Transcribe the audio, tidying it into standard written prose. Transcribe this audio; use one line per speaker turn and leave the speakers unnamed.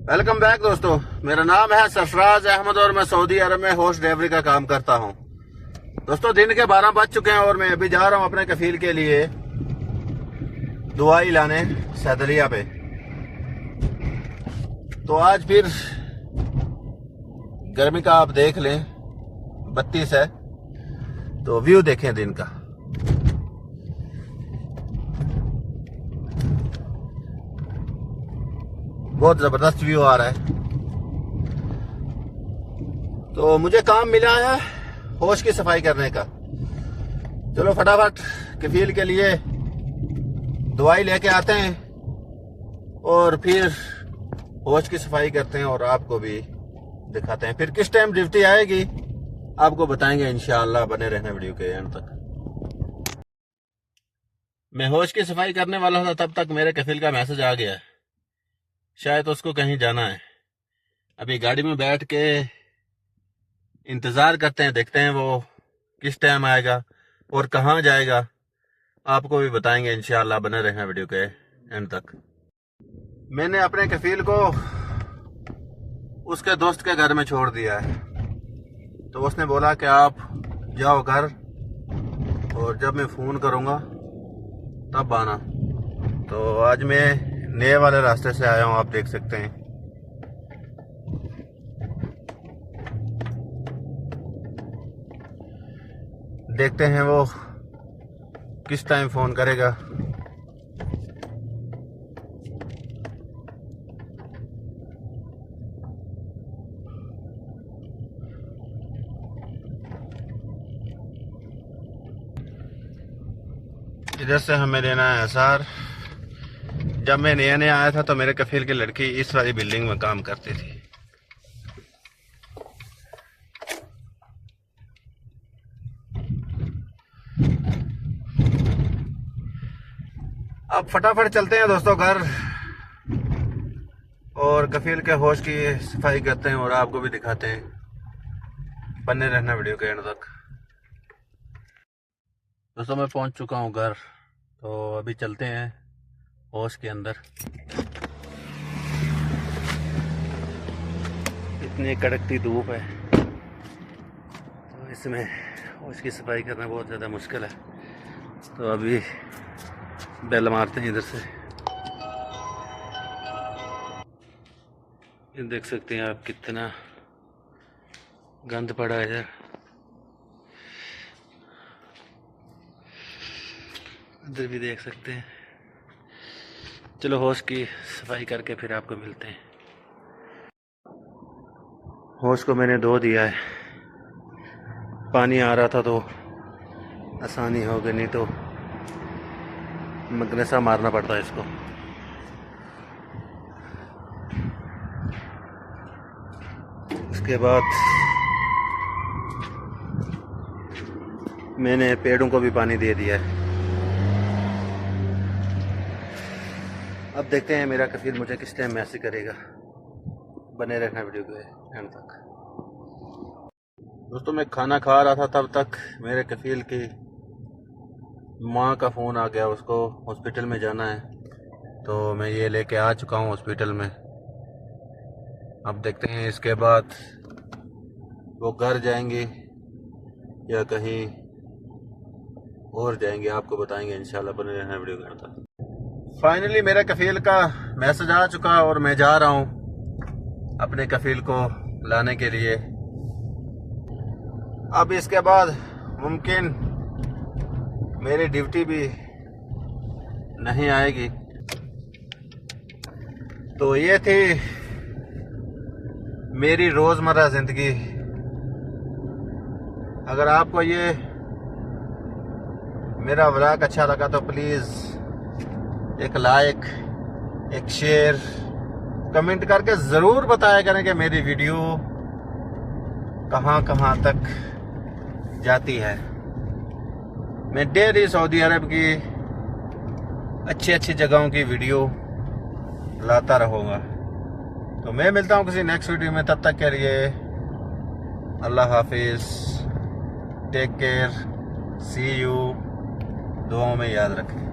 Welcome back दोस्तों। मेरा नाम है सरफराज अहमद और मैं सऊदी अरब में होस्ट ड्राइवरी का काम करता हूं। दोस्तों दिन के 12 बज चुके हैं और मैं अभी जा रहा हूं अपने कफील के लिए दवाई लाने सैदलिया पे। तो आज फिर गर्मी का आप देख लें 32 है, तो व्यू देखें दिन का। बहुत जबरदस्त व्यू आ रहा है। तो मुझे काम मिला है होश की सफाई करने का। चलो फटाफट कफील के लिए दवाई लेके आते हैं और फिर होश की सफाई करते हैं और आपको भी दिखाते हैं। फिर किस टाइम ड्यूटी आएगी आपको बताएंगे इंशाअल्लाह। बने रहना वीडियो के एंड तक। मैं होश की सफाई करने वाला था तब तक मेरे कफील का मैसेज आ गया। शायद उसको कहीं जाना है। अभी गाड़ी में बैठ के इंतजार करते हैं, देखते हैं वो किस टाइम आएगा और कहाँ जाएगा। आपको भी बताएंगे इंशाअल्लाह। बने रहना वीडियो के एंड तक। मैंने अपने कफील को उसके दोस्त के घर में छोड़ दिया है, तो उसने बोला कि आप जाओ घर और जब मैं फ़ोन करूँगा तब आना। तो आज मैं नए वाले रास्ते से आया हूँ, आप देख सकते हैं। देखते हैं वो किस टाइम फ़ोन करेगा। इधर से हमें लेना है एसआर। जब मैं नया नया आया था तो मेरे कफील की लड़की इस वाली बिल्डिंग में काम करती थी। अब फटाफट चलते हैं दोस्तों घर और कफील के होश की सफाई करते हैं और आपको भी दिखाते हैं। बने रहना वीडियो के एंड तक। दोस्तों मैं पहुंच चुका हूं घर, तो अभी चलते हैं होश के अंदर। इतनी कड़कती धूप है तो इसमें होश की सफाई करना बहुत ज़्यादा मुश्किल है। तो अभी बेल मारते हैं इधर से। ये देख सकते हैं आप कितना गंद पड़ा है इधर। इधर भी देख सकते हैं। चलो होश की सफाई करके फिर आपको मिलते हैं। होश को मैंने धो दिया है। पानी आ रहा था तो आसानी हो गई, नहीं तो मगनेसा मारना पड़ता है इसको। उसके बाद मैंने पेड़ों को भी पानी दे दिया है। अब देखते हैं मेरा कफील मुझे किस टाइम मैसेज करेगा। बने रहना वीडियो के एंड तक। दोस्तों मैं खाना खा रहा था तब तक मेरे कफील की माँ का फ़ोन आ गया। उसको हॉस्पिटल में जाना है, तो मैं ये लेके आ चुका हूँ हॉस्पिटल में। अब देखते हैं इसके बाद वो घर जाएंगे या कहीं और जाएंगे, आपको बताएंगे इंशाल्लाह। बने रहना वीडियो के एंड तक। फाइनली मेरे कफील का मैसेज आ चुका और मैं जा रहा हूँ अपने कफील को लाने के लिए। अब इसके बाद मुमकिन मेरी ड्यूटी भी नहीं आएगी। तो ये थी मेरी रोज़मर्रा ज़िंदगी। अगर आपको ये मेरा व्लॉग अच्छा लगा तो प्लीज़ एक लाइक, एक शेयर, कमेंट करके ज़रूर बताया करें कि मेरी वीडियो कहाँ कहाँ तक जाती है। मैं डेली सऊदी अरब की अच्छी अच्छी जगहों की वीडियो लाता रहूँगा। तो मैं मिलता हूँ किसी नेक्स्ट वीडियो में। तब तक के लिए अल्लाह हाफिज़, टेक केयर, सी यू। दुआओं में याद रखें।